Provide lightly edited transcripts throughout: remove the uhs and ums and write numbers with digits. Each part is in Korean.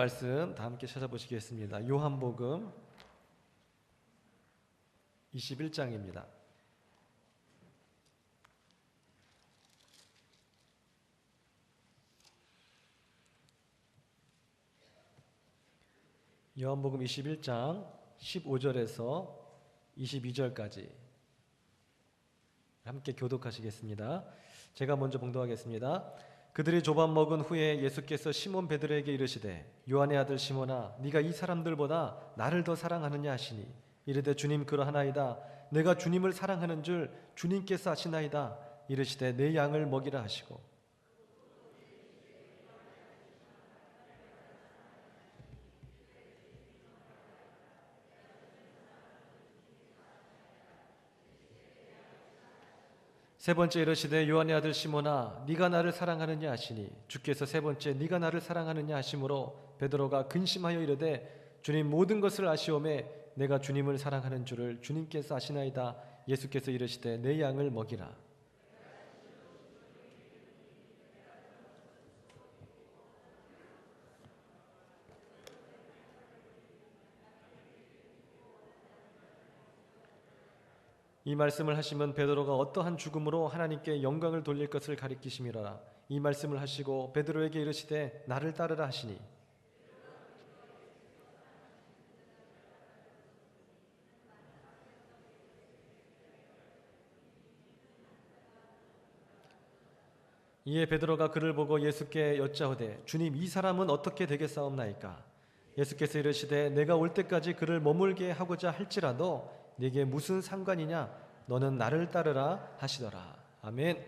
말씀 다 함께 찾아보시겠습니다. 요한복음 21장입니다. 요한복음 21장 15절에서 22절까지 함께 교독하시겠습니다. 제가 먼저 봉독하겠습니다. 그들이 조반 먹은 후에 예수께서 시몬 베드로에게 이르시되 요한의 아들 시몬아 네가 이 사람들보다 나를 더 사랑하느냐 하시니 이르되 주님 그러하나이다. 내가 주님을 사랑하는 줄 주님께서 아시나이다. 이르시되 내 양을 먹이라 하시고 세 번째 이르시되 요한의 아들 시몬아 네가 나를 사랑하느냐 하시니 주께서 세 번째 네가 나를 사랑하느냐 하심으로 베드로가 근심하여 이르되 주님 모든 것을 아시오매 내가 주님을 사랑하는 줄을 주님께서 아시나이다. 예수께서 이르시되 내 양을 먹이라. 이 말씀을 하시면 베드로가 어떠한 죽음으로 하나님께 영광을 돌릴 것을 가리키심이라. 이 말씀을 하시고 베드로에게 이르시되 나를 따르라 하시니 이에 베드로가 그를 보고 예수께 여짜오되 주님 이 사람은 어떻게 되겠사옵나이까? 예수께서 이르시되 내가 올 때까지 그를 머물게 하고자 할지라도 네게 무슨 상관이냐? 너는 나를 따르라 하시더라. 아멘.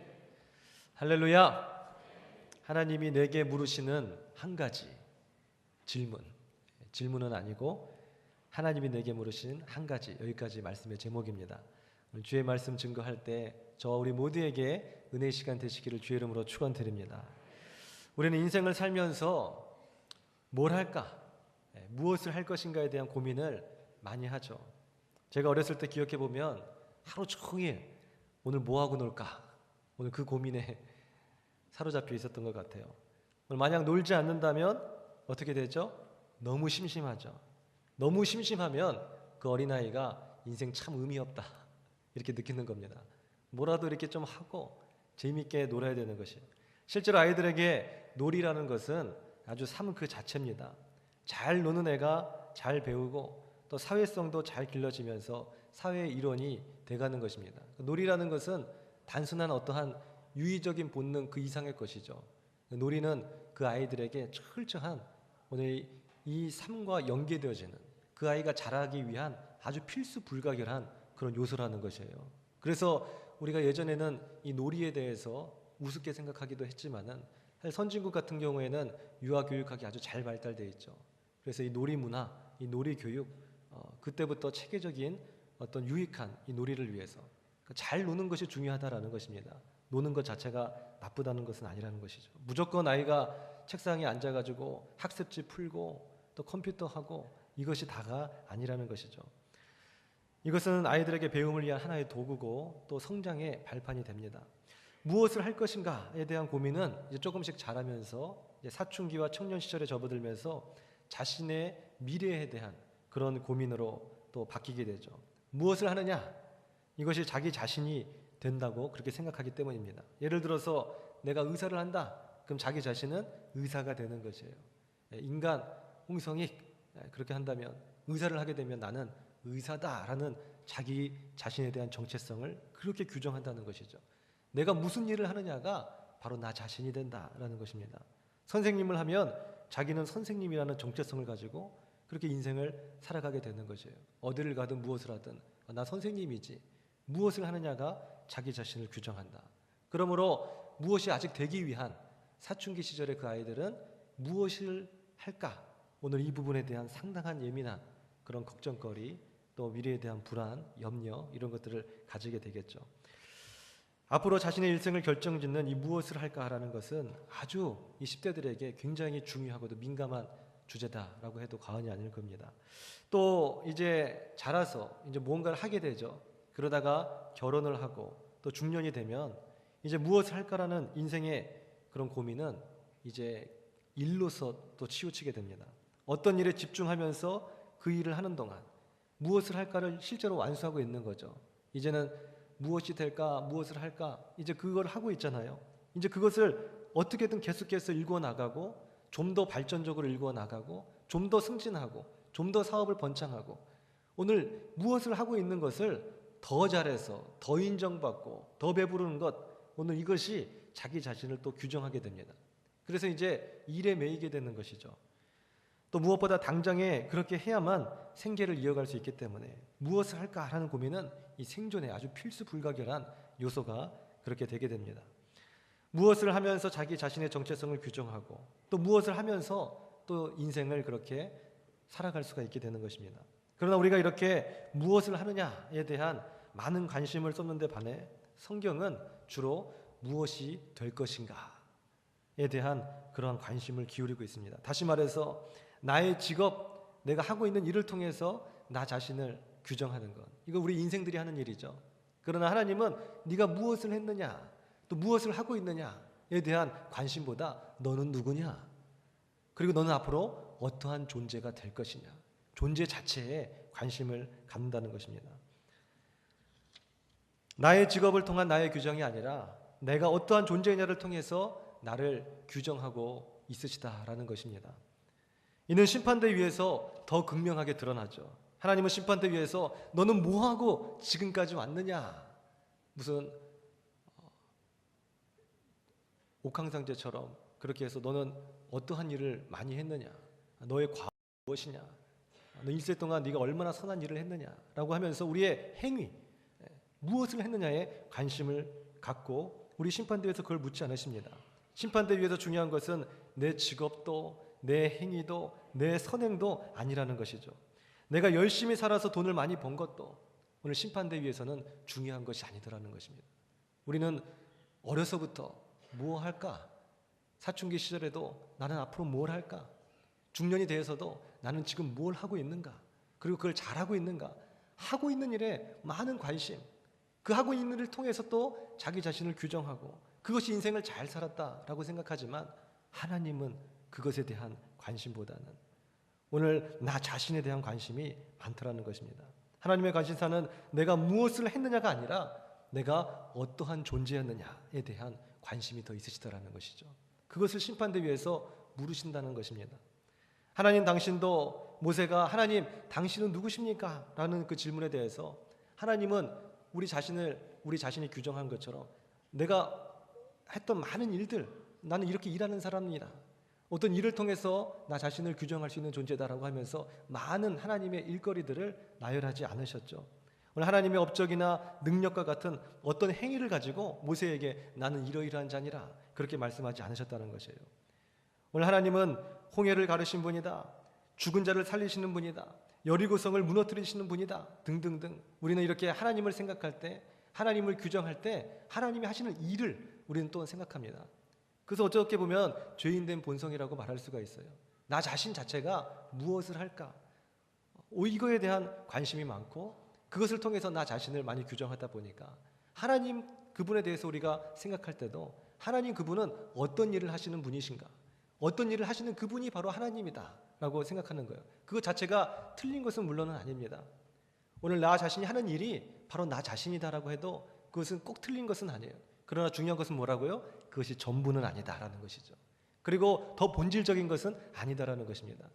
할렐루야. 하나님이 내게 물으시는 한 가지 질문은 아니고 하나님이 내게 물으신 한 가지, 여기까지 말씀의 제목입니다. 오늘 주의 말씀 증거할 때 저와 우리 모두에게 은혜의 시간 되시기를 주의 이름으로 축원드립니다. 우리는 인생을 살면서 뭘 할까? 무엇을 할 것인가에 대한 고민을 많이 하죠. 제가 어렸을 때 기억해 보면 하루 종일 오늘 뭐 하고 놀까? 오늘 그 고민에 사로잡혀 있었던 것 같아요. 오늘 만약 놀지 않는다면 어떻게 되죠? 너무 심심하죠. 너무 심심하면 그 어린아이가 인생 참 의미 없다 이렇게 느끼는 겁니다. 뭐라도 이렇게 좀 하고 재미있게 놀아야 되는 것이. 실제로 아이들에게 놀이라는 것은 아주 삶 그 자체입니다. 잘 노는 애가 잘 배우고 또 사회성도 잘 길러지면서 사회의 일원이 돼가는 것입니다. 놀이라는 것은 단순한 어떠한 유의적인 본능 그 이상의 것이죠. 놀이는 그 아이들에게 철저한 오늘 이 삶과 연계되어지는 그 아이가 자라기 위한 아주 필수 불가결한 그런 요소라는 것이에요. 그래서 우리가 예전에는 이 놀이에 대해서 우습게 생각하기도 했지만은 사실 선진국 같은 경우에는 유아 교육학이 아주 잘 발달되어 있죠. 그래서 이 놀이 문화, 이 놀이 교육 그때부터 체계적인 어떤 유익한 이 놀이를 위해서 잘 노는 것이 중요하다라는 것입니다. 노는 것 자체가 나쁘다는 것은 아니라는 것이죠. 무조건 아이가 책상에 앉아가지고 학습지 풀고 또 컴퓨터 하고 이것이 다가 아니라는 것이죠. 이것은 아이들에게 배움을 위한 하나의 도구고 또 성장의 발판이 됩니다. 무엇을 할 것인가에 대한 고민은 이제 조금씩 자라면서 이제 사춘기와 청년 시절에 접어들면서 자신의 미래에 대한 그런 고민으로 또 바뀌게 되죠. 무엇을 하느냐? 이것이 자기 자신이 된다고 그렇게 생각하기 때문입니다. 예를 들어서 내가 의사를 한다. 그럼 자기 자신은 의사가 되는 것이에요. 인간 홍성익 그렇게 한다면 의사를 하게 되면 나는 의사다라는 자기 자신에 대한 정체성을 그렇게 규정한다는 것이죠. 내가 무슨 일을 하느냐가 바로 나 자신이 된다라는 것입니다. 선생님을 하면 자기는 선생님이라는 정체성을 가지고 그렇게 인생을 살아가게 되는 것이에요. 어디를 가든 무엇을 하든 나 선생님이지. 무엇을 하느냐가 자기 자신을 규정한다. 그러므로 무엇이 아직 되기 위한 사춘기 시절의 그 아이들은 무엇을 할까? 오늘 이 부분에 대한 상당한 예민한 그런 걱정거리, 또 미래에 대한 불안, 염려 이런 것들을 가지게 되겠죠. 앞으로 자신의 일생을 결정짓는 이 무엇을 할까라는 것은 아주 이 10대들에게 굉장히 중요하고도 민감한 주제다라고 해도 과언이 아닐 겁니다. 또 이제 자라서 이제 무언가를 하게 되죠. 그러다가 결혼을 하고 또 중년이 되면 이제 무엇을 할까라는 인생의 그런 고민은 이제 일로서 또 치우치게 됩니다. 어떤 일에 집중하면서 그 일을 하는 동안 무엇을 할까를 실제로 완수하고 있는 거죠. 이제는 무엇이 될까, 무엇을 할까, 이제 그걸 하고 있잖아요. 이제 그것을 어떻게든 계속해서 일구어 나가고, 좀 더 발전적으로 일구어 나가고, 좀 더 승진하고, 좀 더 사업을 번창하고, 오늘 무엇을 하고 있는 것을 더 잘해서 더 인정받고 더 배부르는 것, 오늘 이것이 자기 자신을 또 규정하게 됩니다. 그래서 이제 일에 매이게 되는 것이죠. 또 무엇보다 당장에 그렇게 해야만 생계를 이어갈 수 있기 때문에 무엇을 할까 하는 고민은 이 생존에 아주 필수 불가결한 요소가 그렇게 되게 됩니다. 무엇을 하면서 자기 자신의 정체성을 규정하고 또 무엇을 하면서 또 인생을 그렇게 살아갈 수가 있게 되는 것입니다. 그러나 우리가 이렇게 무엇을 하느냐에 대한 많은 관심을 쏟는데 반해 성경은 주로 무엇이 될 것인가에 대한 그러한 관심을 기울이고 있습니다. 다시 말해서 나의 직업, 내가 하고 있는 일을 통해서 나 자신을 규정하는 것, 이거 우리 인생들이 하는 일이죠. 그러나 하나님은 네가 무엇을 했느냐, 또 무엇을 하고 있느냐에 대한 관심보다 너는 누구냐, 그리고 너는 앞으로 어떠한 존재가 될 것이냐, 존재 자체에 관심을 갖는다는 것입니다. 나의 직업을 통한 나의 규정이 아니라 내가 어떠한 존재냐를 통해서 나를 규정하고 있으시다라는 것입니다. 이는 심판대 위에서 더 극명하게 드러나죠. 하나님은 심판대 위에서 너는 뭐하고 지금까지 왔느냐, 무슨 옥황상제처럼 그렇게 해서 너는 어떠한 일을 많이 했느냐, 너의 과거 무엇이냐, 너 일세 동안 네가 얼마나 선한 일을 했느냐라고 하면서 우리의 행위, 무엇을 했느냐에 관심을 갖고 우리 심판대에서 그걸 묻지 않으십니다. 심판대 위에서 중요한 것은 내 직업도 내 행위도 내 선행도 아니라는 것이죠. 내가 열심히 살아서 돈을 많이 번 것도 오늘 심판대 위에서는 중요한 것이 아니더라는 것입니다. 우리는 어려서부터 뭐 할까? 사춘기 시절에도 나는 앞으로 뭘 할까? 중년이 되어서도 나는 지금 뭘 하고 있는가? 그리고 그걸 잘하고 있는가? 하고 있는 일에 많은 관심, 그 하고 있는 일을 통해서 또 자기 자신을 규정하고 그것이 인생을 잘 살았다라고 생각하지만 하나님은 그것에 대한 관심보다는 오늘 나 자신에 대한 관심이 많더라는 것입니다. 하나님의 관심사는 내가 무엇을 했느냐가 아니라 내가 어떠한 존재였느냐에 대한 관심이 더 있으시더라는 것이죠. 그것을 심판대 위에서 물으신다는 것입니다. 하나님, 당신도 모세가 하나님 당신은 누구십니까? 라는 그 질문에 대해서 하나님은 우리 자신이 규정한 것처럼 내가 했던 많은 일들, 나는 이렇게 일하는 사람입니다, 어떤 일을 통해서 나 자신을 규정할 수 있는 존재다라고 하면서 많은 하나님의 일거리들을 나열하지 않으셨죠. 오늘 하나님의 업적이나 능력과 같은 어떤 행위를 가지고 모세에게 나는 이러이러한 자니라 그렇게 말씀하지 않으셨다는 것이에요. 오늘 하나님은 홍해를 가르신 분이다, 죽은 자를 살리시는 분이다, 여리고성을 무너뜨리시는 분이다 등등등, 우리는 이렇게 하나님을 생각할 때, 하나님을 규정할 때 하나님이 하시는 일을 우리는 또 생각합니다. 그래서 어떻게 보면 죄인된 본성이라고 말할 수가 있어요. 나 자신 자체가 무엇을 할까, 이거에 대한 관심이 많고 그것을 통해서 나 자신을 많이 규정하다 보니까 하나님 그분에 대해서 우리가 생각할 때도 하나님 그분은 어떤 일을 하시는 분이신가, 어떤 일을 하시는 그분이 바로 하나님이다 라고 생각하는 거예요. 그것 자체가 틀린 것은 물론은 아닙니다. 오늘 나 자신이 하는 일이 바로 나 자신이다라고 해도 그것은 꼭 틀린 것은 아니에요. 그러나 중요한 것은 뭐라고요? 그것이 전부는 아니다라는 것이죠. 그리고 더 본질적인 것은 아니다라는 것입니다.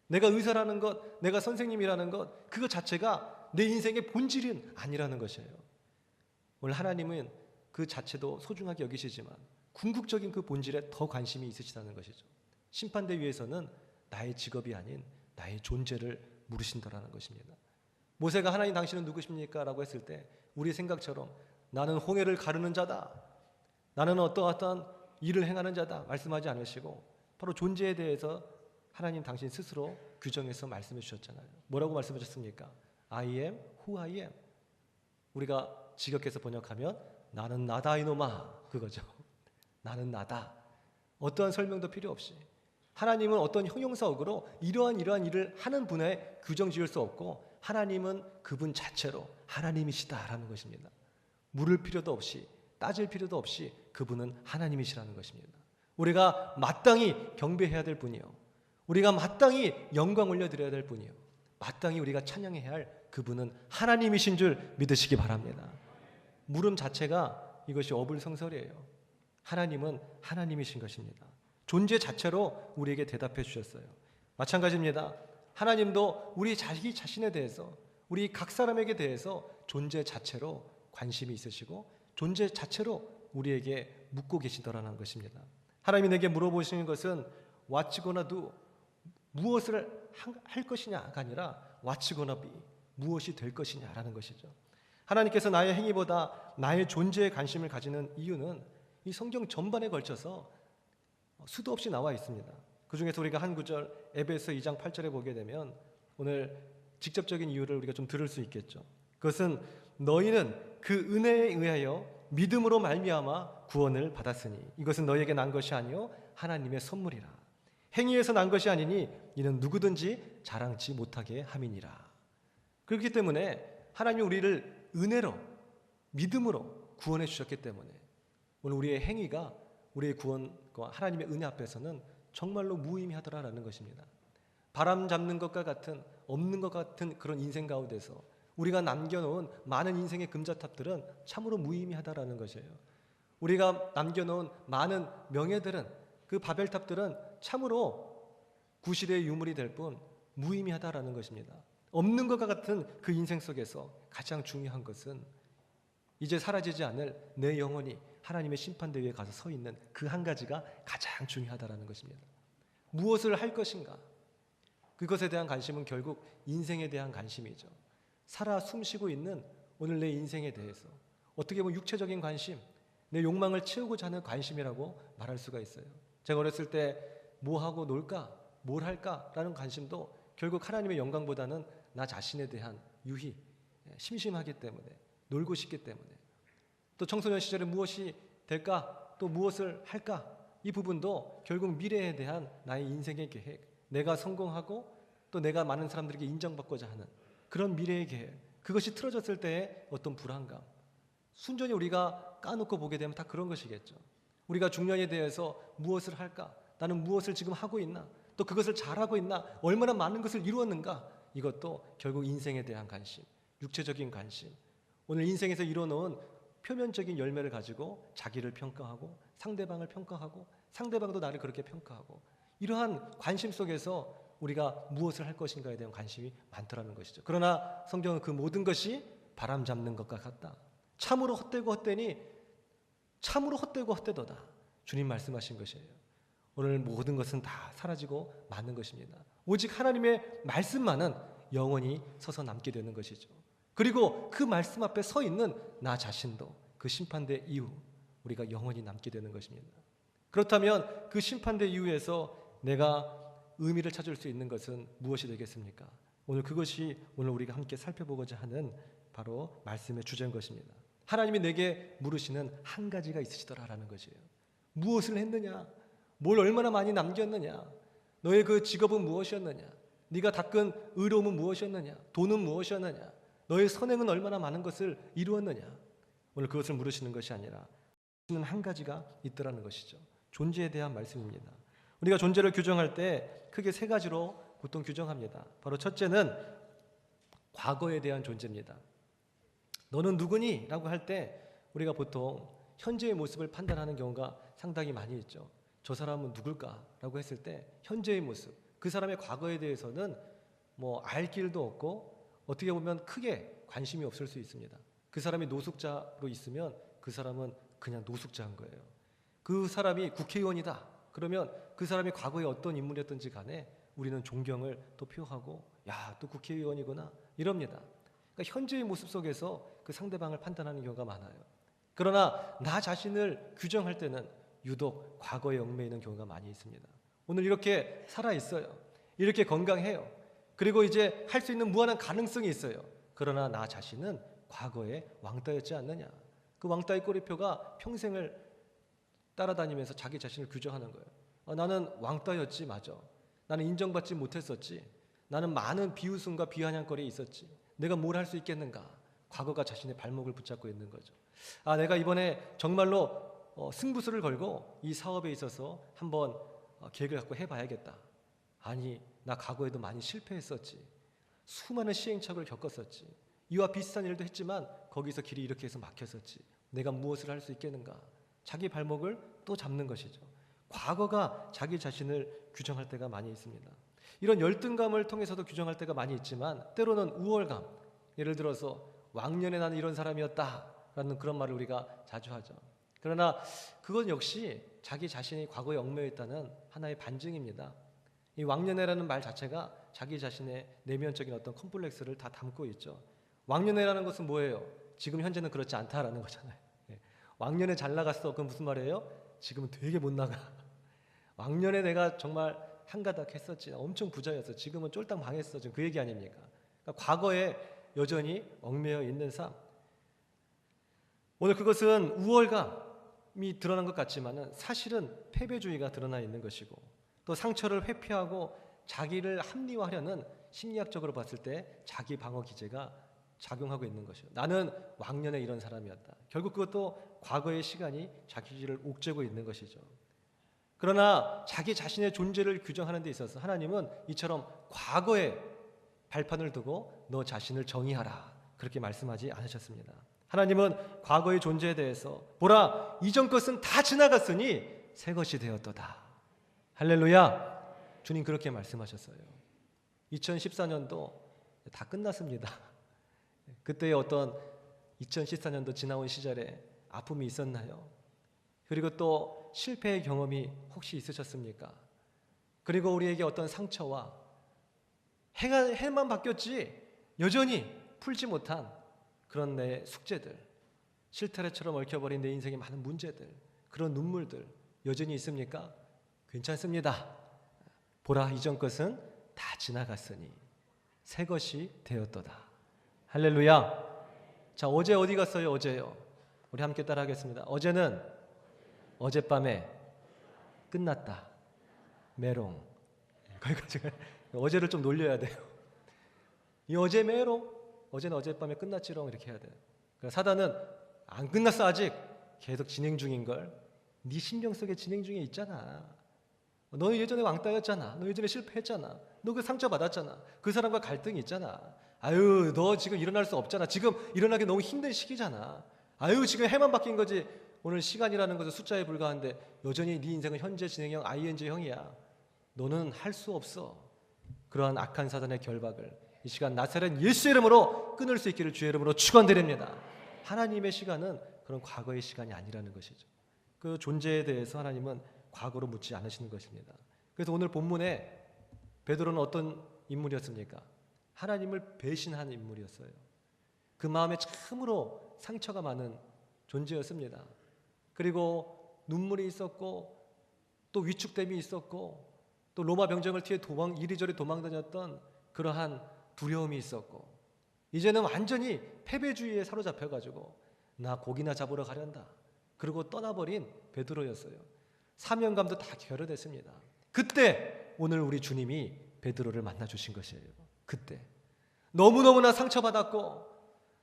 내가 의사라는 것, 내가 선생님이라는 것, 그것 자체가 내 인생의 본질은 아니라는 것이에요. 오늘 하나님은 그 자체도 소중하게 여기시지만 궁극적인 그 본질에 더 관심이 있으시다는 것이죠. 심판대 위에서는 나의 직업이 아닌 나의 존재를 물으신다라는 것입니다. 모세가 하나님 당신은 누구십니까? 라고 했을 때 우리 생각처럼 나는 홍해를 가르는 자다, 나는 어떠한 일을 행하는 자다 말씀하지 않으시고 바로 존재에 대해서 하나님 당신 스스로 규정해서 말씀해 주셨잖아요. 뭐라고 말씀하셨습니까? I am who I am. 우리가 직역해서 번역하면 나는 나다 이놈아, 그거죠. 나는 나다. 어떠한 설명도 필요 없이 하나님은 어떤 형용사어구로 이러한 일을 하는 분에 규정 지을 수 없고 하나님은 그분 자체로 하나님이시다라는 것입니다. 물을 필요도 없이 따질 필요도 없이 그분은 하나님이시라는 것입니다. 우리가 마땅히 경배해야 될 분이요, 우리가 마땅히 영광 올려드려야 될 분이요, 마땅히 우리가 찬양해야 할 그분은 하나님이신 줄 믿으시기 바랍니다. 물음 자체가 이것이 어불성설이에요. 하나님은 하나님이신 것입니다. 존재 자체로 우리에게 대답해 주셨어요. 마찬가지입니다. 하나님도 우리 자기 자신에 대해서, 우리 각 사람에게 대해서 존재 자체로 관심이 있으시고 존재 자체로 우리에게 묻고 계시더라는 것입니다. 하나님이 내게 물어보시는 것은 What's gonna do? 무엇을 할 것이냐가 아니라 What's gonna be? 무엇이 될 것이냐라는 것이죠. 하나님께서 나의 행위보다 나의 존재에 관심을 가지는 이유는 이 성경 전반에 걸쳐서 수도 없이 나와 있습니다. 그 중에서 우리가 한 구절 에베소 2장 8절에 보게 되면 오늘 직접적인 이유를 우리가 좀 들을 수 있겠죠. 그것은 너희는 그 은혜에 의하여 믿음으로 말미암아 구원을 받았으니 이것은 너희에게 난 것이 아니요 하나님의 선물이라. 행위에서 난 것이 아니니 이는 누구든지 자랑치 못하게 함이니라. 그렇기 때문에 하나님이 우리를 은혜로 믿음으로 구원해 주셨기 때문에 오늘 우리의 행위가 우리의 구원과 하나님의 은혜 앞에서는 정말로 무의미하더라라는 것입니다. 바람 잡는 것과 같은, 없는 것 같은 그런 인생 가운데서 우리가 남겨놓은 많은 인생의 금자탑들은 참으로 무의미하다라는 것이에요. 우리가 남겨놓은 많은 명예들은, 그 바벨탑들은 참으로 구실의 유물이 될 뿐 무의미하다라는 것입니다. 없는 것과 같은 그 인생 속에서 가장 중요한 것은 이제 사라지지 않을 내 영혼이 하나님의 심판대 위에 가서 서 있는 그 한 가지가 가장 중요하다라는 것입니다. 무엇을 할 것인가? 그것에 대한 관심은 결국 인생에 대한 관심이죠. 살아 숨쉬고 있는 오늘 내 인생에 대해서 어떻게 보면 육체적인 관심, 내 욕망을 채우고자 하는 관심이라고 말할 수가 있어요. 제가 어렸을 때 뭐 하고 놀까? 뭘 할까? 라는 관심도 결국 하나님의 영광보다는 나 자신에 대한 유희, 심심하기 때문에, 놀고 싶기 때문에, 또 청소년 시절에 무엇이 될까? 또 무엇을 할까? 이 부분도 결국 미래에 대한 나의 인생의 계획, 내가 성공하고 또 내가 많은 사람들에게 인정받고자 하는 그런 미래의 계획, 그것이 틀어졌을 때의 어떤 불안감, 순전히 우리가 까놓고 보게 되면 다 그런 것이겠죠. 우리가 중년에 대해서 무엇을 할까? 나는 무엇을 지금 하고 있나? 또 그것을 잘하고 있나? 얼마나 많은 것을 이루었는가? 이것도 결국 인생에 대한 관심, 육체적인 관심, 오늘 인생에서 이뤄놓은 표면적인 열매를 가지고 자기를 평가하고 상대방을 평가하고 상대방도 나를 그렇게 평가하고, 이러한 관심 속에서 우리가 무엇을 할 것인가에 대한 관심이 많더라는 것이죠. 그러나 성경은 그 모든 것이 바람 잡는 것과 같다. 참으로 헛되고 헛되니 참으로 헛되고 헛되도다. 주님 말씀하신 것이에요. 오늘 모든 것은 다 사라지고 마는 것입니다. 오직 하나님의 말씀만은 영원히 서서 남게 되는 것이죠. 그리고 그 말씀 앞에 서 있는 나 자신도 그 심판대 이후 우리가 영원히 남게 되는 것입니다. 그렇다면 그 심판대 이후에서 내가 의미를 찾을 수 있는 것은 무엇이 되겠습니까? 오늘 그것이 오늘 우리가 함께 살펴보고자 하는 바로 말씀의 주제인 것입니다. 하나님이 내게 물으시는 한 가지가 있으시더라라는 것이에요. 무엇을 했느냐? 뭘 얼마나 많이 남겼느냐? 너의 그 직업은 무엇이었느냐? 네가 닦은 의로움은 무엇이었느냐? 돈은 무엇이었느냐? 너의 선행은 얼마나 많은 것을 이루었느냐? 오늘 그것을 물으시는 것이 아니라 한 가지가 있더라는 것이죠. 존재에 대한 말씀입니다. 우리가 존재를 규정할 때 크게 세 가지로 보통 규정합니다. 바로 첫째는 과거에 대한 존재입니다. 너는 누구니? 라고 할 때 우리가 보통 현재의 모습을 판단하는 경우가 상당히 많이 있죠. 저 사람은 누굴까? 라고 했을 때 현재의 모습, 그 사람의 과거에 대해서는 뭐 알 길도 없고 어떻게 보면 크게 관심이 없을 수 있습니다. 그 사람이 노숙자로 있으면 그 사람은 그냥 노숙자인 거예요. 그 사람이 국회의원이다. 그러면 그 사람이 과거에 어떤 인물이었든지 간에 우리는 존경을 또 표하고 야, 또 국회의원이구나 이럽니다. 그러니까 현재의 모습 속에서 그 상대방을 판단하는 경우가 많아요. 그러나 나 자신을 규정할 때는 유독 과거에 얽매이는 있는 경우가 많이 있습니다. 오늘 이렇게 살아있어요. 이렇게 건강해요. 그리고 이제 할 수 있는 무한한 가능성이 있어요. 그러나 나 자신은 과거에 왕따였지 않느냐. 그 왕따의 꼬리표가 평생을 따라다니면서 자기 자신을 규정하는 거예요. 나는 왕따였지, 맞아. 나는 인정받지 못했었지. 나는 많은 비웃음과 비아냥거리에 있었지. 내가 뭘 할 수 있겠는가. 과거가 자신의 발목을 붙잡고 있는 거죠. 내가 이번에 정말로 승부수를 걸고 이 사업에 있어서 한번 계획을 갖고 해봐야겠다 아니, 나 과거에도 많이 실패했었지. 수많은 시행착오를 겪었었지. 이와 비슷한 일도 했지만 거기서 길이 이렇게 해서 막혔었지. 내가 무엇을 할 수 있겠는가? 자기 발목을 또 잡는 것이죠. 과거가 자기 자신을 규정할 때가 많이 있습니다. 이런 열등감을 통해서도 규정할 때가 많이 있지만 때로는 우월감, 예를 들어서 왕년에 나는 이런 사람이었다라는 그런 말을 우리가 자주 하죠. 그러나 그건 역시 자기 자신이 과거에 얽매여 있다는 하나의 반증입니다. 이 왕년회라는 말 자체가 자기 자신의 내면적인 어떤 컴플렉스를 다 담고 있죠. 왕년회라는 것은 뭐예요? 지금 현재는 그렇지 않다라는 거잖아요. 왕년에 잘 나갔어. 그건 무슨 말이에요? 지금은 되게 못 나가. 왕년에 내가 정말 한가닥 했었지. 엄청 부자였어. 지금은 쫄딱 망했어. 지금 그 얘기 아닙니까? 그러니까 과거에 여전히 얽매여 있는 삶. 오늘 그것은 우월감이 드러난 것 같지만은 사실은 패배주의가 드러나 있는 것이고, 또 상처를 회피하고 자기를 합리화하려는 심리학적으로 봤을 때 자기 방어 기제가 작용하고 있는 것이요. 나는 왕년에 이런 사람이었다. 결국 그것도 과거의 시간이 자기를 옥죄고 있는 것이죠. 그러나 자기 자신의 존재를 규정하는 데 있어서 하나님은 이처럼 과거에 발판을 두고 너 자신을 정의하라, 그렇게 말씀하지 않으셨습니다. 하나님은 과거의 존재에 대해서 보라, 이전 것은 다 지나갔으니 새 것이 되었도다. 할렐루야. 주님 그렇게 말씀하셨어요. 2014년도 다 끝났습니다. 그때의 어떤 2014년도 지나온 시절에 아픔이 있었나요? 그리고 또 실패의 경험이 혹시 있으셨습니까? 그리고 우리에게 어떤 상처와 해만 바뀌었지 여전히 풀지 못한 그런 내 숙제들, 실타래처럼 얽혀버린 내 인생의 많은 문제들, 그런 눈물들 여전히 있습니까? 괜찮습니다. 보라, 이전 것은 다 지나갔으니 새 것이 되었도다. 할렐루야. 자, 어제 어디 갔어요? 어제요. 우리 함께 따라 하겠습니다. 어제는 어젯밤에 끝났다. 메롱. 거기까지. 어제를 좀 놀려야 돼요. 이 어제 메롱. 어제는 어젯밤에 끝났지롱. 이렇게 해야 돼요. 사단은 안 끝났어 아직. 계속 진행 중인 걸. 네 신경 속에 진행 중에 있잖아. 너 예전에 왕따였잖아. 너 예전에 실패했잖아. 너 그 상처 받았잖아. 그 사람과 갈등이 있잖아. 아유, 너 지금 일어날 수 없잖아. 지금 일어나기 너무 힘든 시기잖아. 아유, 지금 해만 바뀐 거지. 오늘 시간이라는 것은 숫자에 불과한데 여전히 네 인생은 현재 진행형 ING형이야. 너는 할 수 없어. 그러한 악한 사단의 결박을 이 시간 나사렛 예수 이름으로 끊을 수 있기를 주의 이름으로 축원드립니다. 하나님의 시간은 그런 과거의 시간이 아니라는 것이죠. 그 존재에 대해서 하나님은 과거로 묻지 않으시는 것입니다. 그래서 오늘 본문에 베드로는 어떤 인물이었습니까? 하나님을 배신한 인물이었어요. 그 마음에 참으로 상처가 많은 존재였습니다. 그리고 눈물이 있었고 또 위축됨이 있었고 또 로마 병정을 피해 이리저리 도망다녔던 그러한 두려움이 있었고 이제는 완전히 패배주의에 사로잡혀가지고 나 고기나 잡으러 가련다. 그리고 떠나버린 베드로였어요. 사명감도 다 결여됐습니다. 그때 오늘 우리 주님이 베드로를 만나주신 것이에요. 그때 너무너무나 상처받았고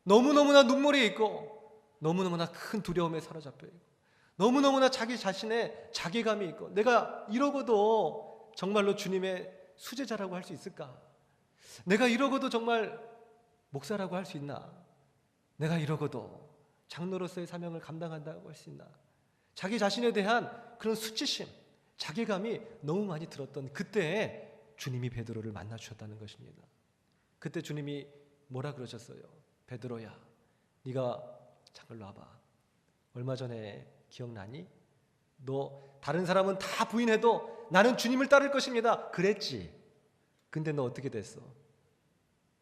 너무너무나 눈물이 있고 너무너무나 큰 두려움에 사로잡혀 있고 너무너무나 자기 자신의 자괴감이 있고 내가 이러고도 정말로 주님의 수제자라고 할 수 있을까? 내가 이러고도 정말 목사라고 할 수 있나? 내가 이러고도 장로로서의 사명을 감당한다고 할 수 있나? 자기 자신에 대한 그런 수치심, 자괴감이 너무 많이 들었던 그때에 주님이 베드로를 만나 주셨다는 것입니다. 그때 주님이 뭐라 그러셨어요? 베드로야, 네가 잠깐 와봐. 얼마 전에 기억나니? 너 다른 사람은 다 부인해도 나는 주님을 따를 것입니다. 그랬지. 근데 너 어떻게 됐어?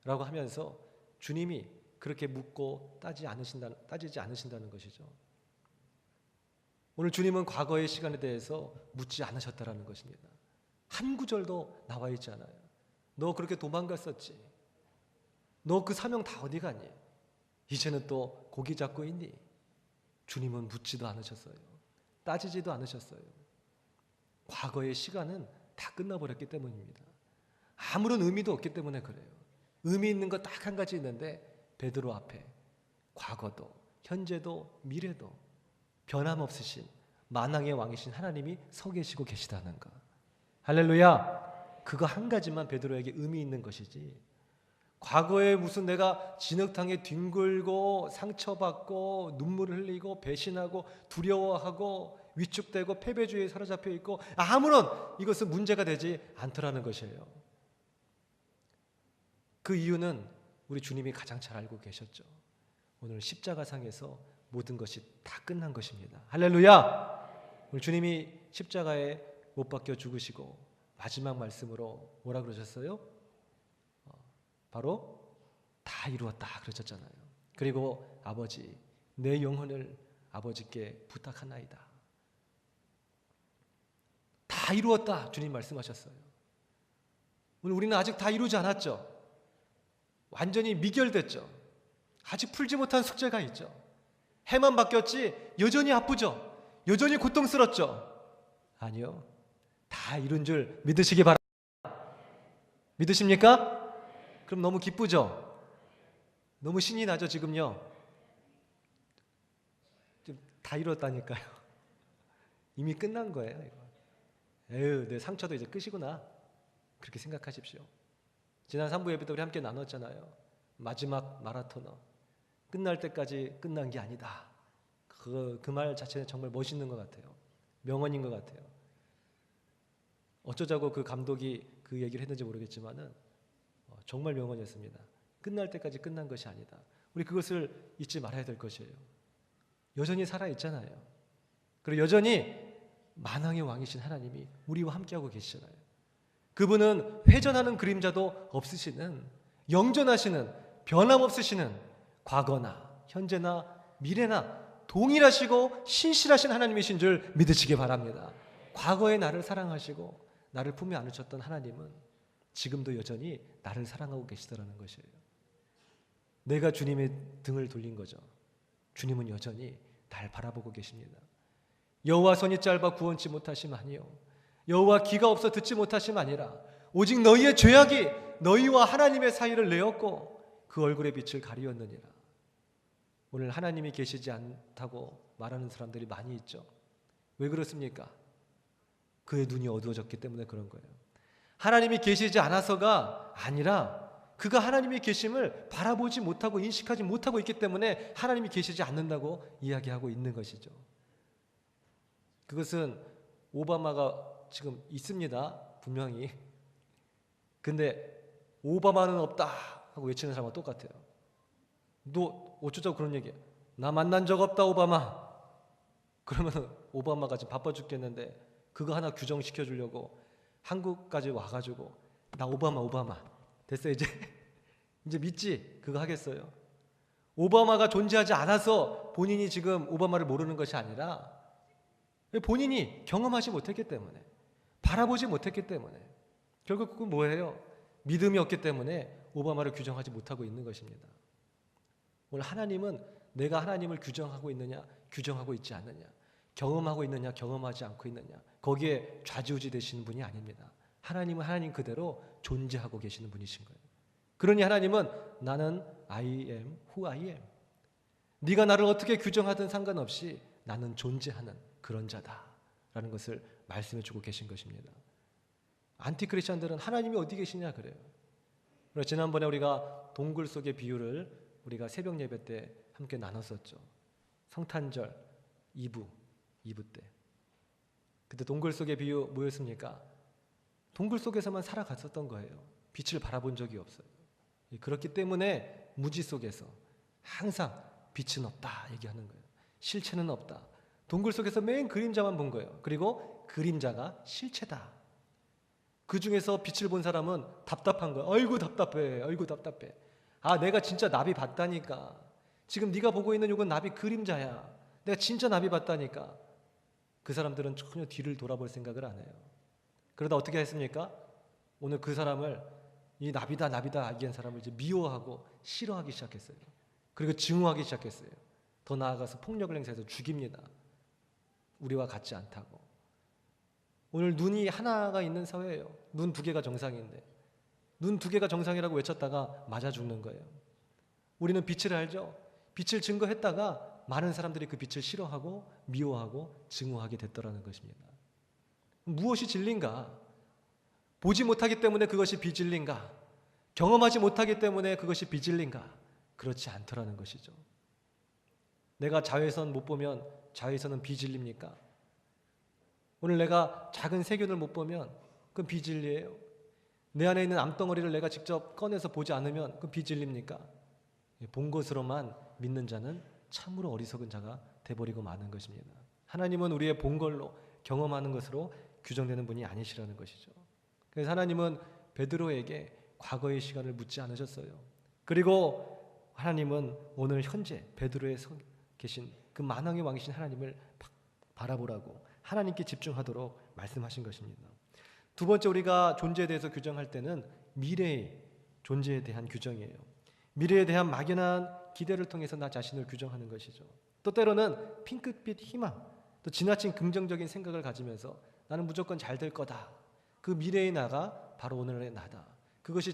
라고 하면서 주님이 그렇게 묻고 따지지 않으신다는 것이죠. 오늘 주님은 과거의 시간에 대해서 묻지 않으셨다는 것입니다. 한 구절도 나와 있지 않아요. 너 그렇게 도망갔었지. 너 그 사명 다 어디 갔니? 이제는 또 고기 잡고 있니? 주님은 묻지도 않으셨어요. 따지지도 않으셨어요. 과거의 시간은 다 끝나버렸기 때문입니다. 아무런 의미도 없기 때문에 그래요. 의미 있는 것 딱 한 가지 있는데 베드로 앞에 과거도 현재도 미래도 변함없으신 만왕의 왕이신 하나님이 서 계시고 계시다는 것. 할렐루야. 그거 한 가지만 베드로에게 의미 있는 것이지, 과거에 무슨 내가 진흙탕에 뒹굴고 상처받고 눈물을 흘리고 배신하고 두려워하고 위축되고 패배주의에 사로잡혀 있고 아무런 이것은 문제가 되지 않더라는 것이에요. 그 이유는 우리 주님이 가장 잘 알고 계셨죠. 오늘 십자가상에서 모든 것이 다 끝난 것입니다. 할렐루야! 우리 주님이 십자가에 못 박혀 죽으시고 마지막 말씀으로 뭐라 그러셨어요? 바로 다 이루었다 그러셨잖아요. 그리고 아버지, 내 영혼을 아버지께 부탁하나이다. 다 이루었다 주님 말씀하셨어요. 오늘 우리는 아직 다 이루지 않았죠. 완전히 미결됐죠. 아직 풀지 못한 숙제가 있죠. 해만 바뀌었지 여전히 아프죠. 여전히 고통스럽죠. 아니요, 다 이룬 줄 믿으시기 바랍니다. 믿으십니까? 그럼 너무 기쁘죠? 너무 신이 나죠 지금요? 다 이뤘다니까요. 이미 끝난 거예요 이거. 에휴, 내 상처도 이제 끝이구나, 그렇게 생각하십시오. 지난 3부 예배 때 우리 함께 나눴잖아요. 마지막 마라토너, 끝날 때까지 끝난 게 아니다. 그 말 자체는 정말 멋있는 것 같아요. 명언인 것 같아요. 어쩌자고 그 감독이 그 얘기를 했는지 모르겠지만은 정말 명언이었습니다. 끝날 때까지 끝난 것이 아니다. 우리 그것을 잊지 말아야 될 것이에요. 여전히 살아있잖아요. 그리고 여전히 만왕의 왕이신 하나님이 우리와 함께하고 계시잖아요. 그분은 회전하는 그림자도 없으시는, 영존하시는, 변함없으시는, 과거나 현재나 미래나 동일하시고 신실하신 하나님이신 줄 믿으시기 바랍니다. 과거에 나를 사랑하시고 나를 품에 안으셨던 하나님은 지금도 여전히 나를 사랑하고 계시다라는 것이에요. 내가 주님의 등을 돌린 거죠. 주님은 여전히 날 바라보고 계십니다. 여호와 손이 짧아 구원치 못하심 아니요, 여호와 귀가 없어 듣지 못하심 아니라 오직 너희의 죄악이 너희와 하나님의 사이를 내었고 그 얼굴의 빛을 가리웠느니라. 오늘 하나님이 계시지 않다고 말하는 사람들이 많이 있죠. 왜 그렇습니까? 그의 눈이 어두워졌기 때문에 그런 거예요. 하나님이 계시지 않아서가 아니라 그가 하나님의 계심을 바라보지 못하고 인식하지 못하고 있기 때문에 하나님이 계시지 않는다고 이야기하고 있는 것이죠. 그것은 오바마가 지금 있습니다, 분명히. 근데 오바마는 없다 하고 외치는 사람과 똑같아요. 너 어쩌자고 그런 얘기야. 나 만난 적 없다 오바마. 그러면 오바마가 지금 바빠 죽겠는데 그거 하나 규정시켜 주려고 한국까지 와가지고 나 오바마 됐어 이제 이제 믿지? 그거 하겠어요? 오바마가 존재하지 않아서 본인이 지금 오바마를 모르는 것이 아니라 본인이 경험하지 못했기 때문에, 바라보지 못했기 때문에, 결국 그건 뭐예요? 믿음이 없기 때문에 오바마를 규정하지 못하고 있는 것입니다. 오늘 하나님은 내가 하나님을 규정하고 있느냐 규정하고 있지 않느냐, 경험하고 있느냐 경험하지 않고 있느냐, 거기에 좌지우지 되시는 분이 아닙니다. 하나님은 하나님 그대로 존재하고 계시는 분이신 거예요. 그러니 하나님은 나는 I am who I am. 네가 나를 어떻게 규정하든 상관없이 나는 존재하는 그런 자다라는 것을 말씀해 주고 계신 것입니다. 안티크리스천들은 하나님이 어디 계시냐 그래요. 그래서 지난번에 우리가 동굴 속의 비유를 우리가 새벽 예배 때 함께 나눴었죠. 성탄절 2부 때. 그때 동굴 속의 비유 뭐였습니까? 동굴 속에서만 살아갔었던 거예요. 빛을 바라본 적이 없어요. 그렇기 때문에 무지 속에서 항상 빛은 없다 얘기하는 거예요. 실체는 없다. 동굴 속에서 맨 그림자만 본 거예요. 그리고 그림자가 실체다. 그 중에서 빛을 본 사람은 답답한 거예요. 아이고 답답해. 아이고 답답해. 아, 내가 진짜 나비 봤다니까. 지금 네가 보고 있는 이건 나비 그림자야. 내가 진짜 나비 봤다니까. 그 사람들은 전혀 뒤를 돌아볼 생각을 안 해요. 그러다 어떻게 했습니까? 오늘 그 사람을 이 나비다 얘기한 사람을 이제 미워하고 싫어하기 시작했어요. 그리고 증오하기 시작했어요. 더 나아가서 폭력을 행사해서 죽입니다. 우리와 같지 않다고. 오늘 눈이 하나가 있는 사회예요. 눈 두 개가 정상인데 눈 두 개가 정상이라고 외쳤다가 맞아 죽는 거예요. 우리는 빛을 알죠. 빛을 증거했다가 많은 사람들이 그 빛을 싫어하고 미워하고 증오하게 됐더라는 것입니다. 무엇이 진리인가? 보지 못하기 때문에 그것이 비진리인가? 경험하지 못하기 때문에 그것이 비진리인가? 그렇지 않더라는 것이죠. 내가 자외선 못 보면 자외선은 비진리입니까? 오늘 내가 작은 세균을 못 보면 그건 비진리예요. 내 안에 있는 암덩어리를 내가 직접 꺼내서 보지 않으면 그건 비진리입니까? 본 것으로만 믿는 자는 참으로 어리석은 자가 돼버리고 마는 것입니다. 하나님은 우리의 본 걸로 경험하는 것으로 규정되는 분이 아니시라는 것이죠. 그래서 하나님은 베드로에게 과거의 시간을 묻지 않으셨어요. 그리고 하나님은 오늘 현재 베드로에 계신 그 만왕의 왕이신 하나님을 바라보라고 하나님께 집중하도록 말씀하신 것입니다. 두 번째, 우리가 존재에 대해서 규정할 때는 미래의 존재에 대한 규정이에요. 미래에 대한 막연한 기대를 통해서 나 자신을 규정하는 것이죠. 또 때로는 핑크빛 희망, 또 지나친 긍정적인 생각을 가지면서 나는 무조건 잘 될 거다. 그 미래의 나가 바로 오늘의 나다. 그것이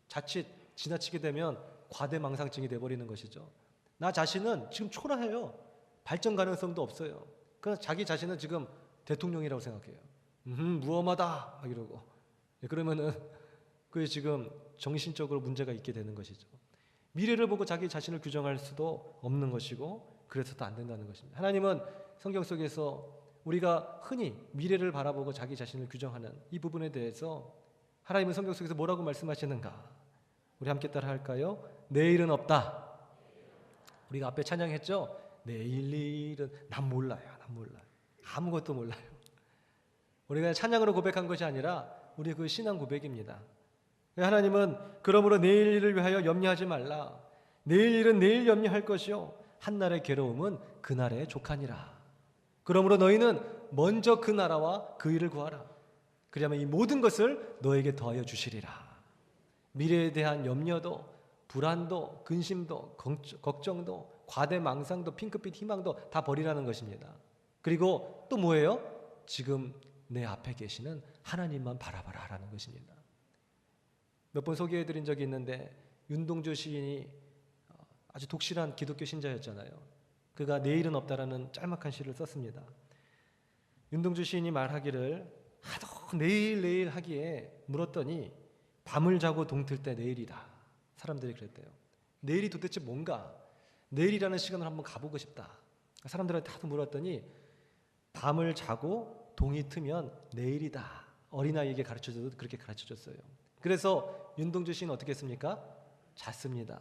자칫 지나치게 되면 과대망상증이 돼버리는 것이죠. 나 자신은 지금 초라해요. 발전 가능성도 없어요. 그래서 자기 자신은 지금 대통령이라고 생각해요. 무엄하다 막 이러고. 그러면은 그게 지금 정신적으로 문제가 있게 되는 것이죠. 미래를 보고 자기 자신을 규정할 수도 없는 것이고 그래서도 안 된다는 것입니다. 하나님은 성경 속에서 우리가 흔히 미래를 바라보고 자기 자신을 규정하는 이 부분에 대해서 하나님은 성경 속에서 뭐라고 말씀하시는가? 우리 함께 따라 할까요? 내일은 없다. 우리가 앞에 찬양했죠? 내일 일은 난 몰라요. 난 몰라요. 아무것도 몰라요. 우리가 찬양으로 고백한 것이 아니라 우리 그 신앙 고백입니다. 하나님은 그러므로 내일 일을 위하여 염려하지 말라. 내일 일은 내일 염려할 것이요 한날의 괴로움은 그날의 족하니라. 그러므로 너희는 먼저 그 나라와 그 일을 구하라. 그리하면 이 모든 것을 너에게 더하여 주시리라. 미래에 대한 염려도 불안도 근심도 걱정도 과대망상도 핑크빛 희망도 다 버리라는 것입니다. 그리고 또 뭐예요? 지금 내 앞에 계시는 하나님만 바라봐라라는 것입니다. 몇 번 소개해드린 적이 있는데 윤동주 시인이 아주 독실한 기독교 신자였잖아요. 그가 내일은 없다라는 짤막한 시를 썼습니다. 윤동주 시인이 말하기를 하도 내일 하기에 물었더니 밤을 자고 동틀 때 내일이다. 사람들이 그랬대요. 내일이 도대체 뭔가? 내일이라는 시간을 한번 가보고 싶다. 사람들한테 하도 물었더니 밤을 자고 동이 트면 내일이다. 어린아이에게 가르쳐줘도 그렇게 가르쳐줬어요. 그래서 윤동주 씨는 어떻게 했습니까? 잤습니다.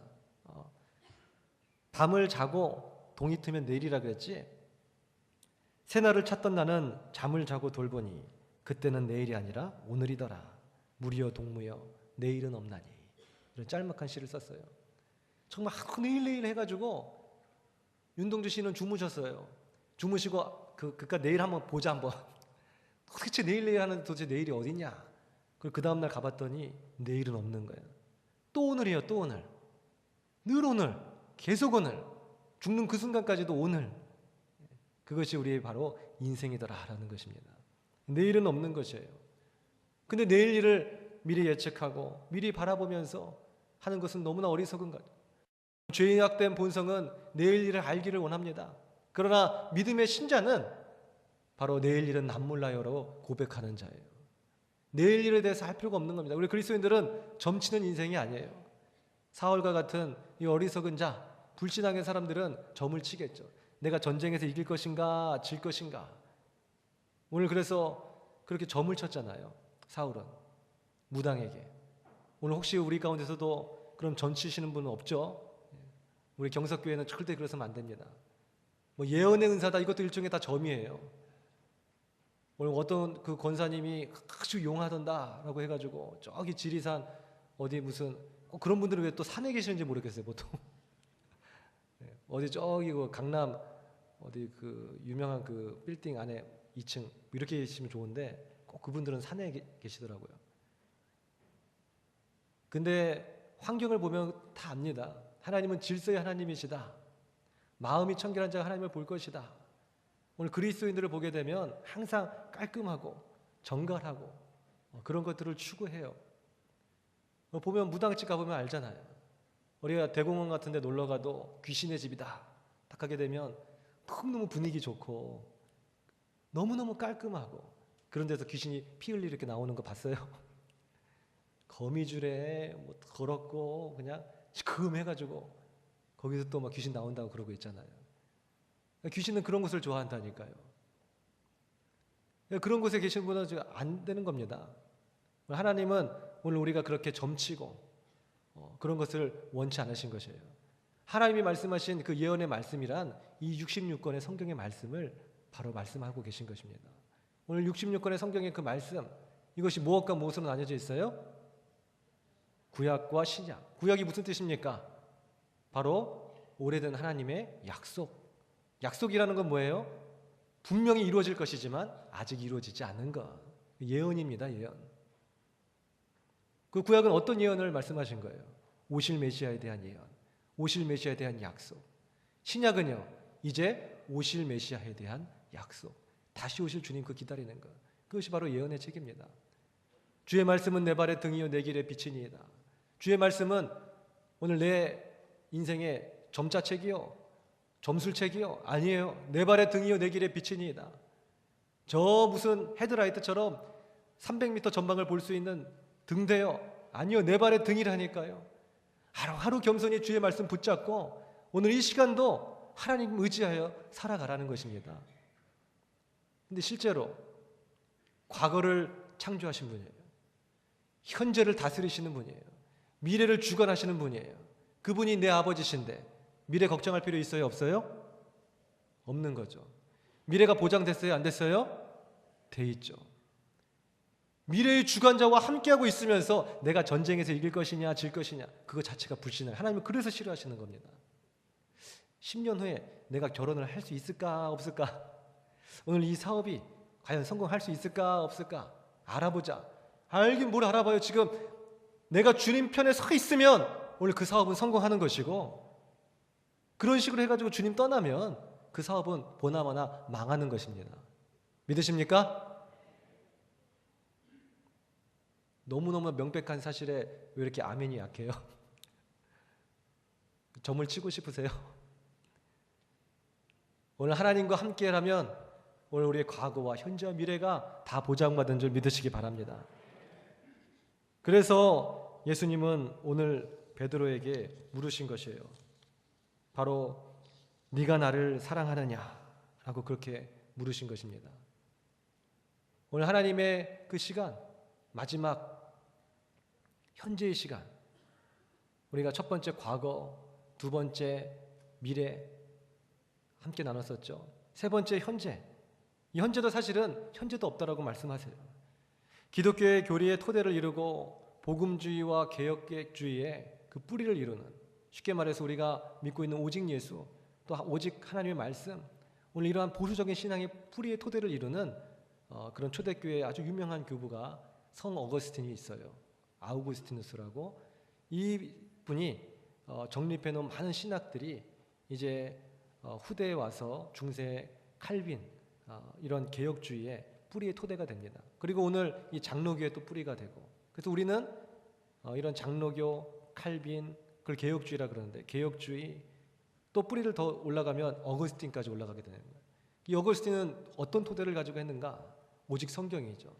밤을 자고 동이 트면 내일이라 그랬지. 새날을 찾던 나는 잠을 자고 돌보니 그때는 내일이 아니라 오늘이더라. 무리여 동무여 내일은 없나니. 이런 짤막한 시를 썼어요. 정말 하도 내일 해가지고 윤동주 씨는 주무셨어요. 주무시고 그니까 내일 한번 보자 한번. 도대체 내일 하는데 도대체 내일이 어딨냐. 그리고 그 다음날 가봤더니 내일은 없는 거예요. 또 오늘이에요. 또 오늘. 늘 오늘. 계속 오늘. 죽는 그 순간까지도 오늘. 그것이 우리의 바로 인생이더라라는 것입니다. 내일은 없는 것이에요. 근데 내일 일을 미리 예측하고 미리 바라보면서 하는 것은 너무나 어리석은 것. 죄악된 본성은 내일 일을 알기를 원합니다. 그러나 믿음의 신자는 바로 내일 일은 난 몰라요로 고백하는 자예요. 내일 일에 대해서 할 필요가 없는 겁니다. 우리 그리스도인들은 점치는 인생이 아니에요. 사울과 같은 이 어리석은 자, 불신앙의 사람들은 점을 치겠죠. 내가 전쟁에서 이길 것인가 질 것인가. 오늘 그래서 그렇게 점을 쳤잖아요. 사울은 무당에게. 오늘 혹시 우리 가운데서도 그럼 점 치시는 분은 없죠? 우리 경석교회는 절대 그래서는 안 됩니다. 뭐 예언의 은사다 이것도 일종의 다 점이에요. 오늘 어떤 그 권사님이 아주 용하던다라고 해가지고 저기 지리산 어디 무슨 그런 분들은 왜 또 산에 계시는지 모르겠어요. 보통 어디 저기 그 강남 어디 그 유명한 그 빌딩 안에 2층 이렇게 계시면 좋은데 꼭 그분들은 산에 계시더라고요. 근데 환경을 보면 다 압니다. 하나님은 질서의 하나님이시다. 마음이 청결한 자가 하나님을 볼 것이다. 오늘 그리스도인들을 보게 되면 항상 깔끔하고 정갈하고 그런 것들을 추구해요. 보면 무당집 가보면 알잖아요. 우리가 대공원 같은 데 놀러가도 귀신의 집이다 딱 가게 되면 너무너무 분위기 좋고 너무너무 깔끔하고 그런 데서 귀신이 피 흘리 이렇게 나오는 거 봤어요? 거미줄에 뭐 더럽고 그냥 시큼해가지고 거기서 또 막 귀신 나온다고 그러고 있잖아요. 귀신은 그런 곳을 좋아한다니까요. 그런 곳에 계신 분은 안 되는 겁니다. 하나님은 오늘 우리가 그렇게 점치고 그런 것을 원치 않으신 것이에요. 하나님이 말씀하신 그 예언의 말씀이란 이 66권의 성경의 말씀을 바로 말씀하고 계신 것입니다. 오늘 66권의 성경의 그 말씀, 이것이 무엇과 무엇으로 나뉘어져 있어요? 구약과 신약. 구약이 무슨 뜻입니까? 바로 오래된 하나님의 약속. 약속이라는 건 뭐예요? 분명히 이루어질 것이지만 아직 이루어지지 않은 것. 예언입니다. 예언. 그 구약은 어떤 예언을 말씀하신 거예요? 오실 메시아에 대한 예언, 오실 메시아에 대한 약속. 신약은요, 이제 오실 메시아에 대한 약속, 다시 오실 주님 그 기다리는 것. 그것이 바로 예언의 책입니다. 주의 말씀은 내 발의 등이요 내 길의 빛이니이다. 주의 말씀은 오늘 내 인생의 점자책이요 점술책이요 아니에요. 내 발의 등이요 내 길의 빛이니이다. 저 무슨 헤드라이트처럼 300m 전방을 볼 수 있는 등대요 아니요, 내 발의 등이라니까요. 하루하루 겸손히 주의 말씀 붙잡고 오늘 이 시간도 하나님 의지하여 살아가라는 것입니다. 근데 실제로 과거를 창조하신 분이에요. 현재를 다스리시는 분이에요. 미래를 주관하시는 분이에요. 그분이 내 아버지신데 미래 걱정할 필요 있어요? 없어요? 없는 거죠. 미래가 보장됐어요? 안 됐어요? 돼 있죠. 미래의 주관자와 함께하고 있으면서 내가 전쟁에서 이길 것이냐 질 것이냐 그거 자체가 불신을 하나님은 그래서 싫어하시는 겁니다. 10년 후에 내가 결혼을 할 수 있을까 없을까, 오늘 이 사업이 과연 성공할 수 있을까 없을까 알아보자. 알긴 뭘 알아봐요. 지금 내가 주님 편에 서 있으면 오늘 그 사업은 성공하는 것이고, 그런 식으로 해가지고 주님 떠나면 그 사업은 보나마나 망하는 것입니다. 믿으십니까? 너무너무 명백한 사실에 왜 이렇게 아멘이 약해요? 점을 치고 싶으세요? 오늘 하나님과 함께라면 오늘 우리의 과거와 현재와 미래가 다 보장받은 줄 믿으시기 바랍니다. 그래서 예수님은 오늘 베드로에게 물으신 것이에요. 바로 네가 나를 사랑하느냐? 라고 그렇게 물으신 것입니다. 오늘 하나님의 그 시간, 마지막 현재의 시간, 우리가 첫 번째 과거, 두 번째 미래 함께 나눴었죠. 세 번째 현재. 이 현재도 사실은 현재도 없다라고 말씀하세요. 기독교의 교리의 토대를 이루고 복음주의와 개혁주의의 그 뿌리를 이루는, 쉽게 말해서 우리가 믿고 있는 오직 예수, 또 오직 하나님의 말씀, 오늘 이러한 보수적인 신앙의 뿌리의 토대를 이루는 그런 초대교회의 아주 유명한 교부가 성 어거스틴이 있어요. 아우구스티누스라고. 이 분이 정립해 놓은 많은 신학들이 이제 후대에 와서 중세 칼빈 이런 개혁주의의 뿌리의 토대가 됩니다. 그리고 오늘 이 장로교의 또 뿌리가 되고, 그래서 우리는 이런 장로교, 칼빈, 그걸 개혁주의라 그러는데, 개혁주의 또 뿌리를 더 올라가면 어거스틴까지 올라가게 되는 거예요. 이 어거스틴은 어떤 토대를 가지고 했는가? 오직 성경이죠.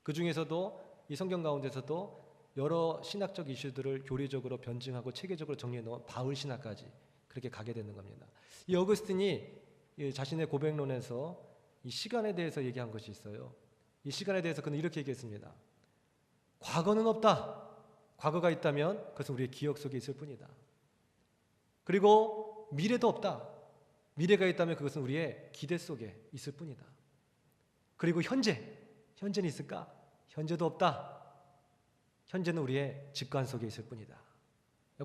그 중에서도 이 성경 가운데서도 여러 신학적 이슈들을 교리적으로 변증하고 체계적으로 정리해 놓은 바울 신학까지 그렇게 가게 되는 겁니다. 이 어거스틴이 자신의 고백론에서 이 시간에 대해서 얘기한 것이 있어요. 이 시간에 대해서 그는 이렇게 얘기했습니다. 과거는 없다. 과거가 있다면 그것은 우리의 기억 속에 있을 뿐이다. 그리고 미래도 없다. 미래가 있다면 그것은 우리의 기대 속에 있을 뿐이다. 그리고 현재는 있을까? 현재도 없다. 현재는 우리의 직관 속에 있을 뿐이다.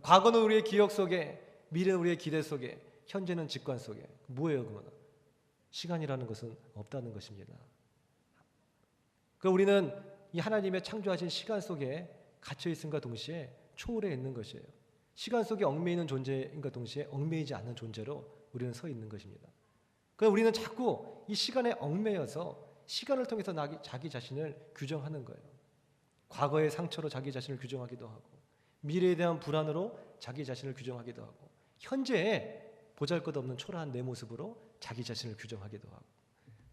과거는 우리의 기억 속에, 미래는 우리의 기대 속에, 현재는 직관 속에. 뭐예요 그러면? 시간이라는 것은 없다는 것입니다. 그러니까 우리는 이 하나님의 창조하신 시간 속에 갇혀 있음과 동시에 초월해 있는 것이에요. 시간 속에 얽매이는 존재인과 동시에 얽매이지 않는 존재로 우리는 서 있는 것입니다. 그러니까 우리는 자꾸 이 시간에 얽매여서 시간을 통해서 자기 자신을 규정하는 거예요. 과거의 상처로 자기 자신을 규정하기도 하고, 미래에 대한 불안으로 자기 자신을 규정하기도 하고, 현재에 보잘것없는 초라한 내 모습으로 자기 자신을 규정하기도 하고.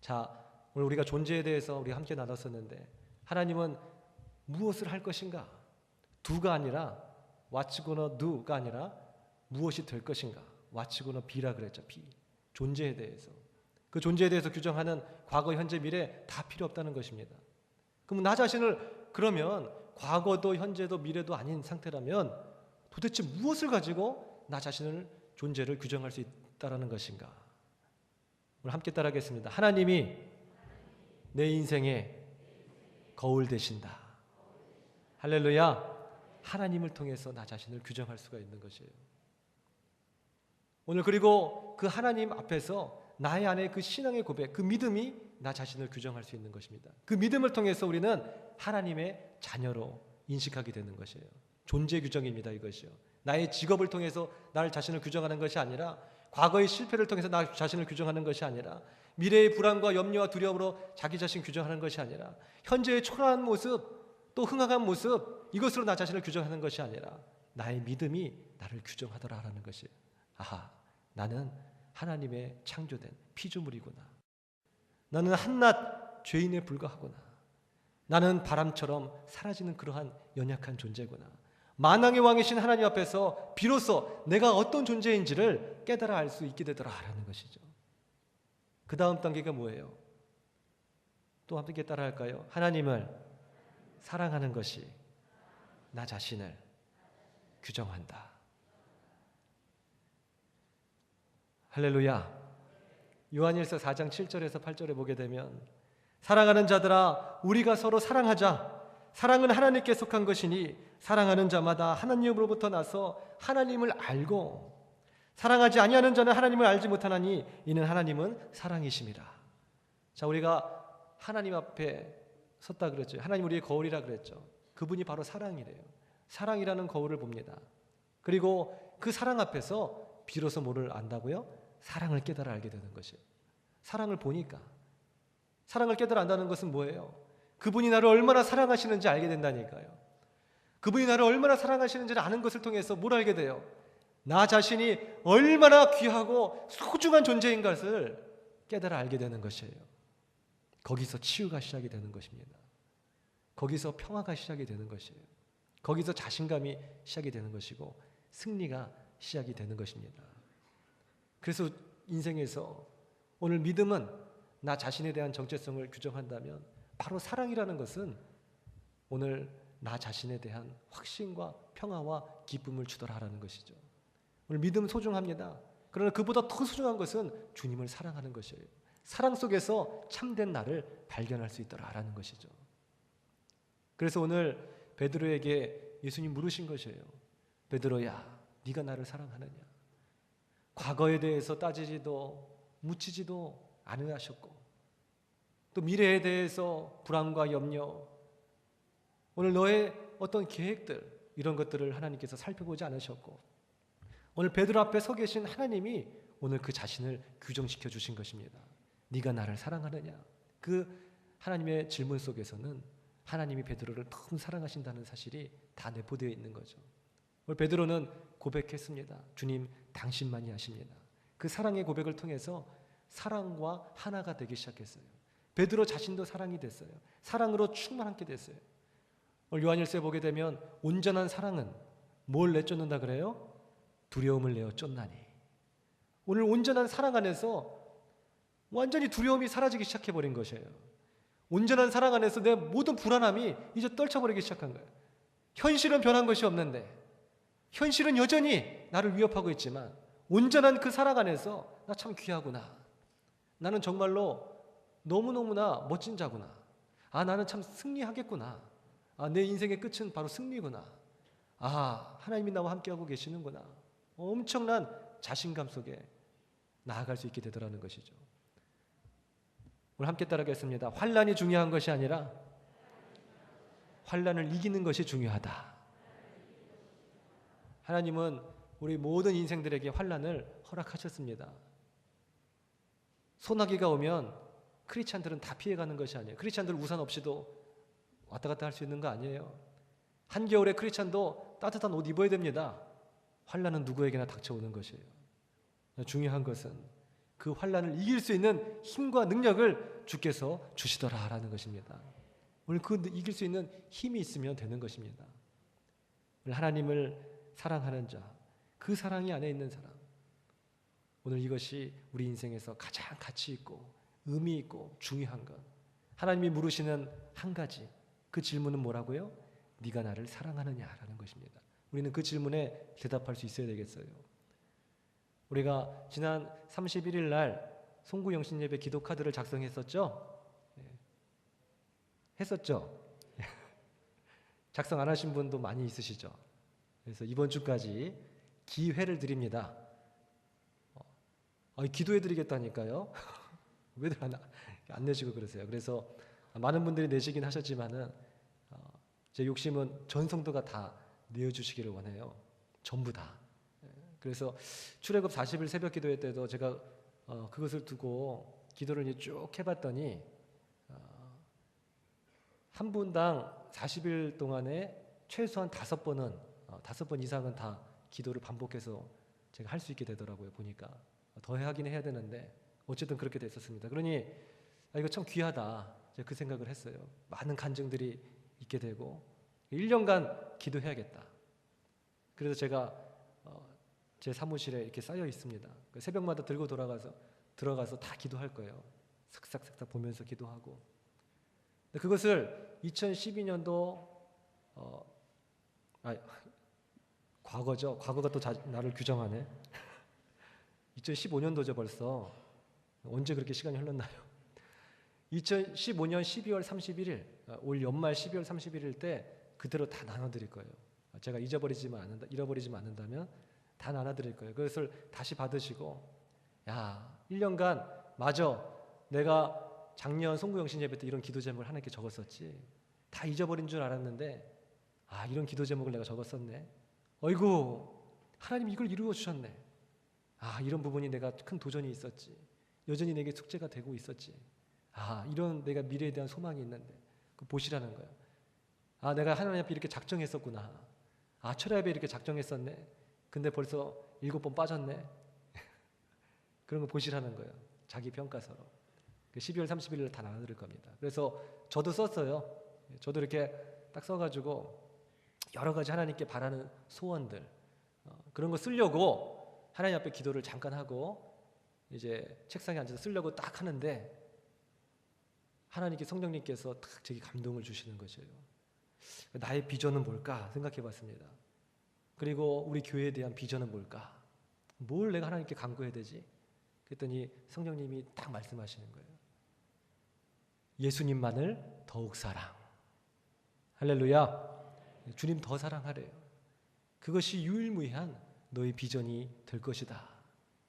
자, 오늘 우리가 존재에 대해서 우리 함께 나눴었는데, 하나님은 무엇을 할 것인가? do가 아니라 what's gonna do가 아니라 무엇이 될 것인가. what's gonna be라 그랬죠. be. 존재에 대해서. 그 존재에 대해서 규정하는 과거, 현재, 미래 다 필요 없다는 것입니다. 그럼 나 자신을 그러면 과거도 현재도 미래도 아닌 상태라면 도대체 무엇을 가지고 나 자신을 존재를 규정할 수 있다라는 것인가? 오늘 함께 따라하겠습니다. 하나님이 내 인생의 거울 되신다. 할렐루야. 하나님을 통해서 나 자신을 규정할 수가 있는 것이에요. 오늘 그리고 그 하나님 앞에서 나의 안에 그 신앙의 고백, 그 믿음이 나 자신을 규정할 수 있는 것입니다. 그 믿음을 통해서 우리는 하나님의 자녀로 인식하게 되는 것이에요. 존재 규정입니다. 이것이요. 나의 직업을 통해서 나를 자신을 규정하는 것이 아니라, 과거의 실패를 통해서 나 자신을 규정하는 것이 아니라, 미래의 불안과 염려와 두려움으로 자기 자신 규정하는 것이 아니라, 현재의 초라한 모습 또 흥황한 모습, 이것으로 나 자신을 규정하는 것이 아니라 나의 믿음이 나를 규정하더라라는 것이에요. 아하, 나는 하나님의 창조된 피조물이구나. 나는 한낱 죄인에 불과하구나. 나는 바람처럼 사라지는 그러한 연약한 존재구나. 만왕의 왕이신 하나님 앞에서 비로소 내가 어떤 존재인지를 깨달아 알 수 있게 되더라라는 것이죠. 그 다음 단계가 뭐예요? 또 함께 따라 할까요? 하나님을 사랑하는 것이 나 자신을 규정한다. 할렐루야. 요한일서 4장 7절에서 8절에 보게 되면, 사랑하는 자들아 우리가 서로 사랑하자. 사랑은 하나님께 속한 것이니 사랑하는 자마다 하나님으로부터 나서 하나님을 알고, 사랑하지 아니하는 자는 하나님을 알지 못하나니 이는 하나님은 사랑이심이라. 자, 우리가 하나님 앞에 섰다 그랬죠. 하나님 우리의 거울이라 그랬죠. 그분이 바로 사랑이래요. 사랑이라는 거울을 봅니다. 그리고 그 사랑 앞에서 비로소 뭐를 안다고요? 사랑을 깨달아 알게 되는 것이에요. 사랑을 보니까. 사랑을 깨달아 안다는 것은 뭐예요? 그분이 나를 얼마나 사랑하시는지 알게 된다니까요. 그분이 나를 얼마나 사랑하시는지를 아는 것을 통해서 뭘 알게 돼요? 나 자신이 얼마나 귀하고 소중한 존재인 것을 깨달아 알게 되는 것이에요. 거기서 치유가 시작이 되는 것입니다. 거기서 평화가 시작이 되는 것이에요. 거기서 자신감이 시작이 되는 것이고 승리가 시작이 되는 것입니다. 그래서 인생에서 오늘 믿음은 나 자신에 대한 정체성을 규정한다면 바로 사랑이라는 것은 오늘 나 자신에 대한 확신과 평화와 기쁨을 주더라라는 것이죠. 오늘 믿음 소중합니다. 그러나 그보다 더 소중한 것은 주님을 사랑하는 것이에요. 사랑 속에서 참된 나를 발견할 수 있더라라는 것이죠. 그래서 오늘 베드로에게 예수님 물으신 것이에요. 베드로야, 네가 나를 사랑하느냐? 과거에 대해서 따지지도 묻히지도 않으셨고, 또 미래에 대해서 불안과 염려, 오늘 너의 어떤 계획들, 이런 것들을 하나님께서 살펴보지 않으셨고, 오늘 베드로 앞에 서 계신 하나님이 오늘 그 자신을 규정시켜 주신 것입니다. 네가 나를 사랑하느냐? 그 하나님의 질문 속에서는 하나님이 베드로를 너무 사랑하신다는 사실이 다 내포되어 있는 거죠. 오늘 베드로는 고백했습니다. 주님, 당신만이 아십니다. 그 사랑의 고백을 통해서 사랑과 하나가 되기 시작했어요. 베드로 자신도 사랑이 됐어요. 사랑으로 충만하게 됐어요. 오늘 요한일서에 보게 되면 온전한 사랑은 뭘 내쫓는다 그래요? 두려움을 내어 쫓나니. 오늘 온전한 사랑 안에서 완전히 두려움이 사라지기 시작해버린 것이에요. 온전한 사랑 안에서 내 모든 불안함이 이제 떨쳐버리기 시작한 거예요. 현실은 변한 것이 없는데, 현실은 여전히 나를 위협하고 있지만 온전한 그 사랑 안에서 나 참 귀하구나. 나는 정말로 너무너무나 멋진 자구나. 아, 나는 참 승리하겠구나. 아, 내 인생의 끝은 바로 승리구나. 아, 하나님이 나와 함께하고 계시는구나. 엄청난 자신감 속에 나아갈 수 있게 되더라는 것이죠. 오늘 함께 따라하겠습니다. 환난이 중요한 것이 아니라 환난을 이기는 것이 중요하다. 하나님은 우리 모든 인생들에게 환난을 허락하셨습니다. 소나기가 오면 크리스찬들은 다 피해가는 것이 아니에요. 크리스찬들 우산 없이도 왔다 갔다 할 수 있는 거 아니에요. 한겨울에 크리스찬도 따뜻한 옷 입어야 됩니다. 환난은 누구에게나 닥쳐오는 것이에요. 중요한 것은 그 환난을 이길 수 있는 힘과 능력을 주께서 주시더라라는 것입니다. 오늘 그 이길 수 있는 힘이 있으면 되는 것입니다. 하나님을 사랑하는 자, 그 사랑이 안에 있는 사람. 오늘 이것이 우리 인생에서 가장 가치 있고 의미 있고 중요한 것. 하나님이 물으시는 한 가지, 그 질문은 뭐라고요? 네가 나를 사랑하느냐라는 것입니다. 우리는 그 질문에 대답할 수 있어야 되겠어요. 우리가 지난 31일 날 송구영신예배 기도 카드를 작성했었죠? 했었죠? 작성 안 하신 분도 많이 있으시죠? 그래서 이번 주까지 기회를 드립니다. 기도해 드리겠다니까요. 왜들 안 내시고 그러세요? 그래서 많은 분들이 내시긴 하셨지만은 제 욕심은 전 성도가 다 내어주시기를 원해요. 전부 다. 그래서 출애굽 40일 새벽 기도회 때도 제가 그것을 두고 기도를 이제 쭉 해봤더니 한 분당 40일 동안에 최소한 5번은 5번 이상은 다 기도를 반복해서 제가 할 수 있게 되더라고요. 보니까 더 하긴 해야 되는데 어쨌든 그렇게 됐었습니다. 그러니 이거 참 귀하다, 제가 그 생각을 했어요. 많은 간증들이 있게 되고 1년간 기도해야겠다. 그래서 제가 제 사무실에 이렇게 쌓여 있습니다. 새벽마다 들고 들어가서 다 기도할 거예요. 슥싹슥싹 보면서 기도하고. 그것을 2012년도 과거죠. 과거가 또 나를 규정하네. 2015년도죠 벌써. 언제 그렇게 시간이 흘렀나요? 2015년 12월 31일, 올 연말 12월 31일 때 그대로 다 나눠드릴 거예요. 제가 잃어버리지만 않는다면 다 나눠드릴 거예요. 그것을 다시 받으시고, 1년간 맞아, 내가 작년 송구영신 예배 때 이런 기도 제목을 하나님께 적었었지. 다 잊어버린 줄 알았는데 이런 기도 제목을 내가 적었었네. 어이구, 하나님 이걸 이루어 주셨네. 이런 부분이 내가 큰 도전이 있었지. 여전히 내게 숙제가 되고 있었지. 이런 내가 미래에 대한 소망이 있는데 그 보시라는 거예요. 내가 하나님 앞에 이렇게 작정했었구나. 철야예배 이렇게 작정했었네. 근데 벌써 7번 빠졌네. 그런 거 보시라는 거예요. 자기 평가서로. 12월 31일 다 나눠드릴 겁니다. 그래서 저도 썼어요. 저도 이렇게 딱 써가지고 여러 가지 하나님께 바라는 소원들, 그런 거 쓰려고 하나님 앞에 기도를 잠깐 하고 이제 책상에 앉아서 쓰려고 딱 하는데 하나님께 성령님께서 딱 제게 감동을 주시는 것이에요. 나의 비전은 뭘까 생각해 봤습니다. 그리고 우리 교회에 대한 비전은 뭘까? 뭘 내가 하나님께 간구해야 되지? 그랬더니 성령님이 딱 말씀하시는 거예요. 예수님만을 더욱 사랑. 할렐루야. 주님 더 사랑하래요. 그것이 유일무이한 너의 비전이 될 것이다.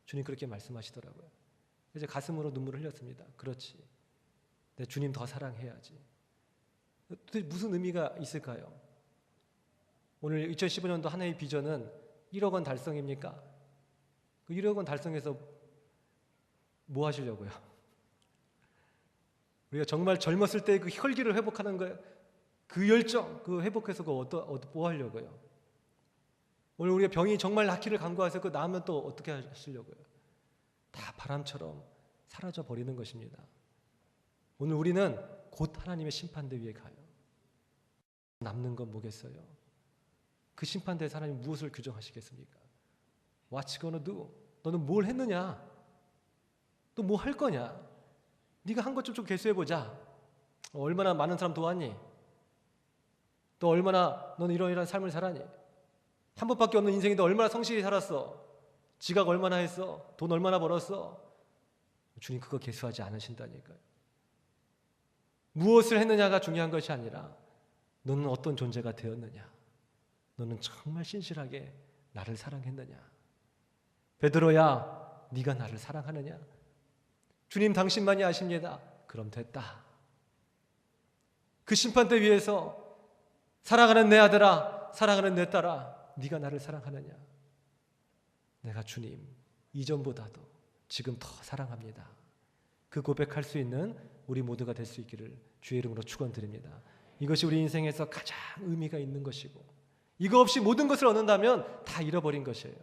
주님 그렇게 말씀하시더라고요. 이제 가슴으로 눈물을 흘렸습니다. 그렇지. 내 주님 더 사랑해야지. 도대체 무슨 의미가 있을까요? 오늘 2015년도 한 해의 비전은 1억 원 달성입니까? 그 1억 원 달성해서 뭐 하시려고요? 우리가 정말 젊었을 때 그 혈기를 회복하는 거예요. 그 열정, 그 회복해서 뭐 하려고요? 오늘 우리가 병이 정말 낫기를 간구해서 그 나으면 또 어떻게 하시려고요? 다 바람처럼 사라져 버리는 것입니다. 오늘 우리는 곧 하나님의 심판대 위에 가요. 남는 건 뭐겠어요? 그 심판대에서 하나님 무엇을 규정하시겠습니까? What's gonna do? 너는 뭘 했느냐? 또 뭐 할 거냐? 네가 한 것 좀 개수해보자. 얼마나 많은 사람 도왔니? 또 얼마나 너는 이런 삶을 살았니? 한 번밖에 없는 인생인데 얼마나 성실히 살았어? 지각 얼마나 했어? 돈 얼마나 벌었어? 주님 그거 개수하지 않으신다니까요. 무엇을 했느냐가 중요한 것이 아니라 너는 어떤 존재가 되었느냐? 너는 정말 신실하게 나를 사랑했느냐? 베드로야, 네가 나를 사랑하느냐? 주님 당신만이 아십니다. 그럼 됐다. 그 심판대 위에서 사랑하는 내 아들아, 사랑하는 내 딸아, 네가 나를 사랑하느냐? 내가 주님 이전보다도 지금 더 사랑합니다. 그 고백할 수 있는 우리 모두가 될 수 있기를 주의 이름으로 축원드립니다. 이것이 우리 인생에서 가장 의미가 있는 것이고 이거 없이 모든 것을 얻는다면 다 잃어버린 것이에요.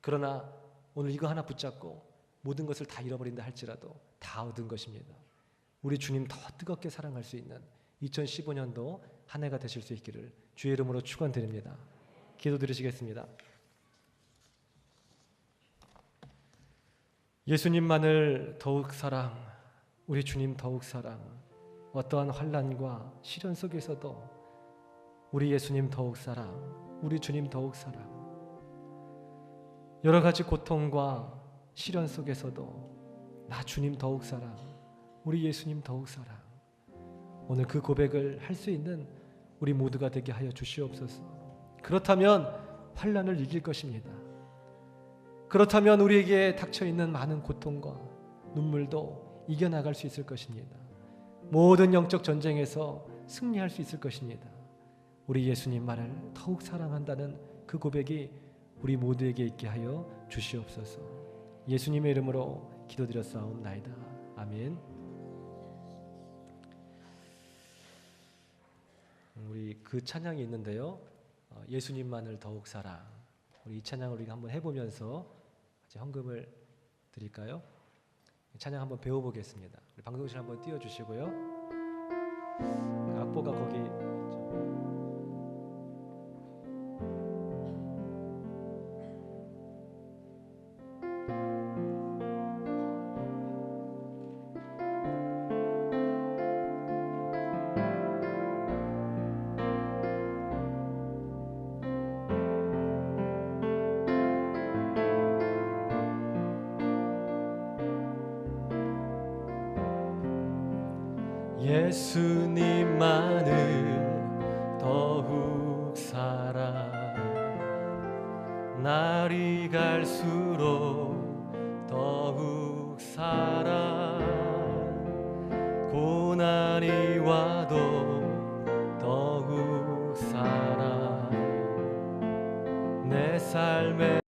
그러나 오늘 이거 하나 붙잡고 모든 것을 다 잃어버린다 할지라도 다 얻은 것입니다. 우리 주님 더 뜨겁게 사랑할 수 있는 2015년도 한 해가 되실 수 있기를 주의 이름으로 축원드립니다. 기도드리시겠습니다. 예수님만을 더욱 사랑, 우리 주님 더욱 사랑, 어떠한 환난과 시련 속에서도 우리 예수님 더욱 사랑, 우리 주님 더욱 사랑, 여러 가지 고통과 시련 속에서도 나 주님 더욱 사랑, 우리 예수님 더욱 사랑, 오늘 그 고백을 할 수 있는 우리 모두가 되게 하여 주시옵소서. 그렇다면 환난을 이길 것입니다. 그렇다면 우리에게 닥쳐있는 많은 고통과 눈물도 이겨나갈 수 있을 것입니다. 모든 영적 전쟁에서 승리할 수 있을 것입니다. 우리 예수님만을 더욱 사랑한다는 그 고백이 우리 모두에게 있게 하여 주시옵소서. 예수님의 이름으로 기도드렸사옵나이다. 아멘. 우리 그 찬양이 있는데요, 예수님만을 더욱 사랑, 우리 이 찬양을 우리가 한번 해보면서 같이 헌금을 드릴까요? 찬양 한번 배워보겠습니다. 우리 방송실 한번 띄워주시고요. 악보가 거기 예수님만을 더욱 사랑, 날이 갈수록 더욱 사랑, 고난이 와도 더욱 사랑, 내 삶의